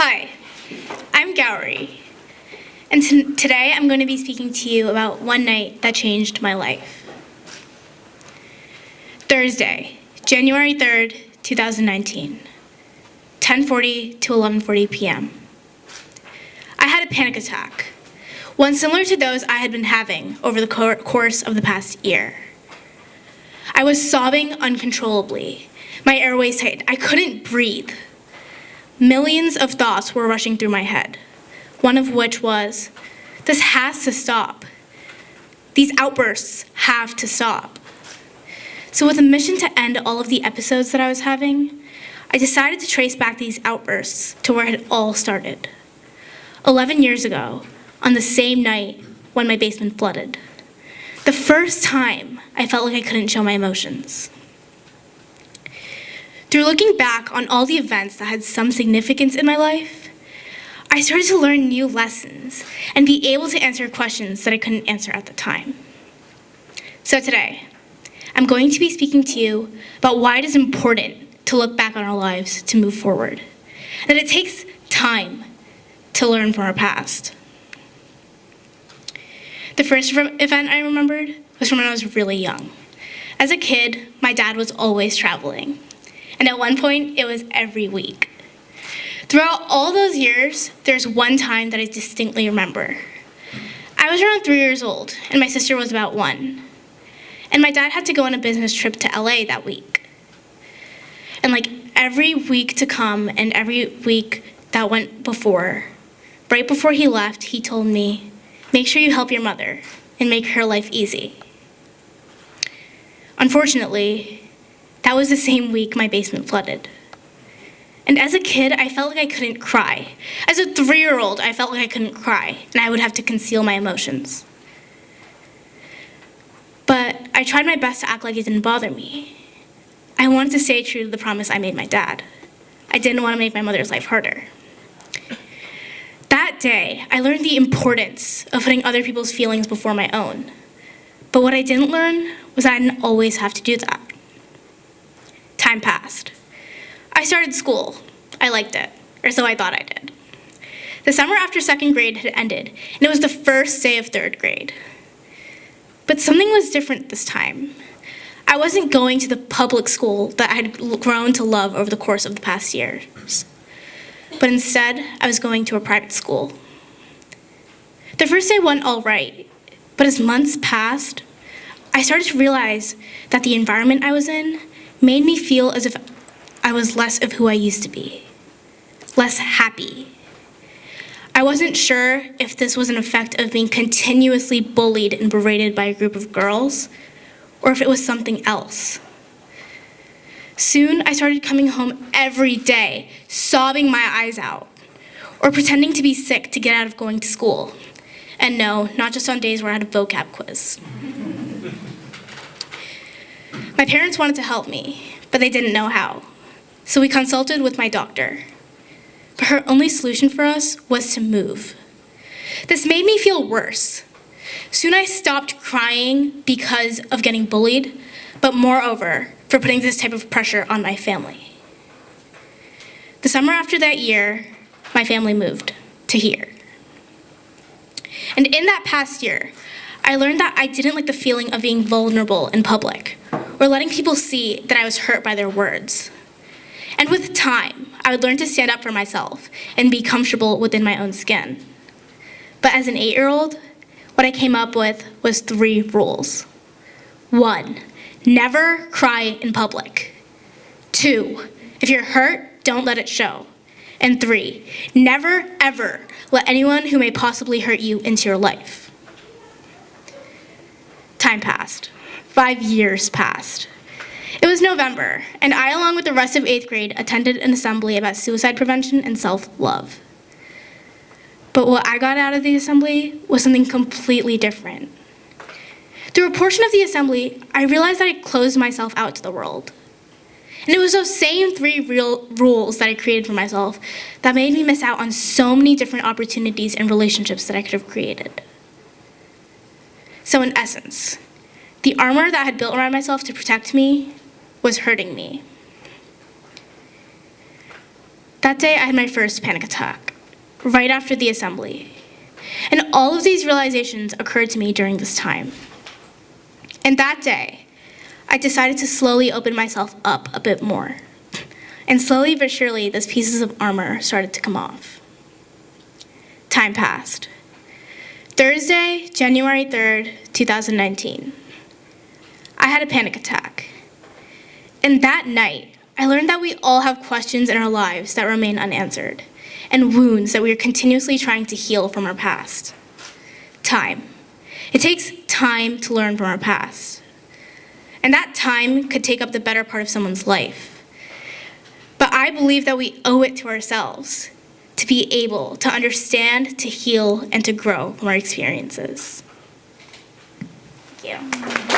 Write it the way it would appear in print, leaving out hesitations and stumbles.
Hi, I'm Gowri, and today I'm going to be speaking to you about one night that changed my life. Thursday, January 3rd, 2019, 10:40 to 11:40 p.m. I had a panic attack, one similar to those I had been having over the course of the past year. I was sobbing uncontrollably. My airways tightened. I couldn't breathe. Millions of thoughts were rushing through my head, one of which was, this has to stop. These outbursts have to stop. So with a mission to end all of the episodes that I was having, I decided to trace back these outbursts to where it all started. 11 years ago, on the same night when my basement flooded. The first time I felt like I couldn't show my emotions. Through looking back on all the events that had some significance in my life, I started to learn new lessons and be able to answer questions that I couldn't answer at the time. So today, I'm going to be speaking to you about why it is important to look back on our lives to move forward, and that it takes time to learn from our past. The first event I remembered was from when I was really young. As a kid, my dad was always traveling. And at one point, it was every week. Throughout all those years, there's one time that I distinctly remember. I was around 3 years old, and my sister was about 1. And my dad had to go on a business trip to LA that week. And like every week to come and every week that went before, right before he left, he told me, make sure you help your mother and make her life easy. Unfortunately, that was the same week my basement flooded. And as a kid, I felt like I couldn't cry. As a 3-year-old, I felt like I couldn't cry, and I would have to conceal my emotions. But I tried my best to act like it didn't bother me. I wanted to stay true to the promise I made my dad. I didn't want to make my mother's life harder. That day, I learned the importance of putting other people's feelings before my own. But what I didn't learn was that I didn't always have to do that. Time passed. I started school. I liked it, or so I thought I did. The summer after 2nd grade had ended, and it was the first day of 3rd grade. But something was different this time. I wasn't going to the public school that I had grown to love over the course of the past years. But instead, I was going to a private school. The first day went all right, but as months passed, I started to realize that the environment I was in made me feel as if I was less of who I used to be, less happy. I wasn't sure if this was an effect of being continuously bullied and berated by a group of girls, or if it was something else. Soon, I started coming home every day, sobbing my eyes out, or pretending to be sick to get out of going to school. And no, not just on days where I had a vocab quiz. My parents wanted to help me, but they didn't know how. So we consulted with my doctor. But her only solution for us was to move. This made me feel worse. Soon I stopped crying because of getting bullied, but moreover, for putting this type of pressure on my family. The summer after that year, my family moved to here. And in that past year, I learned that I didn't like the feeling of being vulnerable in public, or letting people see that I was hurt by their words. And with time, I would learn to stand up for myself and be comfortable within my own skin. But as an 8-year-old, what I came up with was 3 rules. 1, never cry in public. 2, if you're hurt, don't let it show. And 3, never, ever let anyone who may possibly hurt you into your life. Time passed. 5 years passed. It was November, and I, along with the rest of 8th grade, attended an assembly about suicide prevention and self-love. But what I got out of the assembly was something completely different. Through a portion of the assembly, I realized that I closed myself out to the world. And it was those same 3 real rules that I created for myself that made me miss out on so many different opportunities and relationships that I could have created. So in essence, the armor that I had built around myself to protect me was hurting me. That day, I had my first panic attack, right after the assembly. And all of these realizations occurred to me during this time. And that day, I decided to slowly open myself up a bit more. And slowly but surely, those pieces of armor started to come off. Time passed. Thursday, January 3rd, 2019. I had a panic attack. And that night, I learned that we all have questions in our lives that remain unanswered, and wounds that we are continuously trying to heal from our past. Time. It takes time to learn from our past. And that time could take up the better part of someone's life. But I believe that we owe it to ourselves to be able to understand, to heal, and to grow from our experiences. Thank you.